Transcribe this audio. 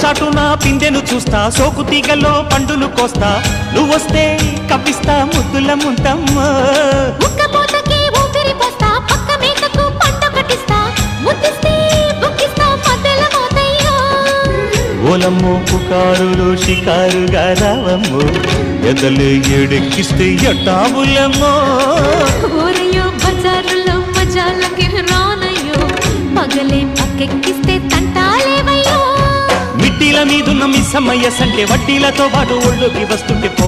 చాటున పిందెను చూస్తా, సోకు తీగల్లో పండును కోస్తా, నువ్వొస్తే కప్పిస్తా ముద్దుల ముంతమ్మ. ఉక్కపోతకి ఊపిరి పోస్తా, పక్క మేకకు పంట కట్టిస్తా, ముద్దిస్తే బుక్కిస్తా మధ్యల మోతయ్యో. ఓలమ్మో పుకారులో షికారుగా రావమ్మో, ఎదలు ఎడెక్కిస్తే ఎట్టాబులమ్మో. ఊరయ్యో బజారులో మజాలకి రానయ్యో, పగలే పక్కెక్కిస్తే తంటాలేవయ్యో. మిట్టిల మీదున్న మిస్సమ్మయ్య సంటే వడ్డీలతో పాటు ఒళ్ళోకి వస్తుంటే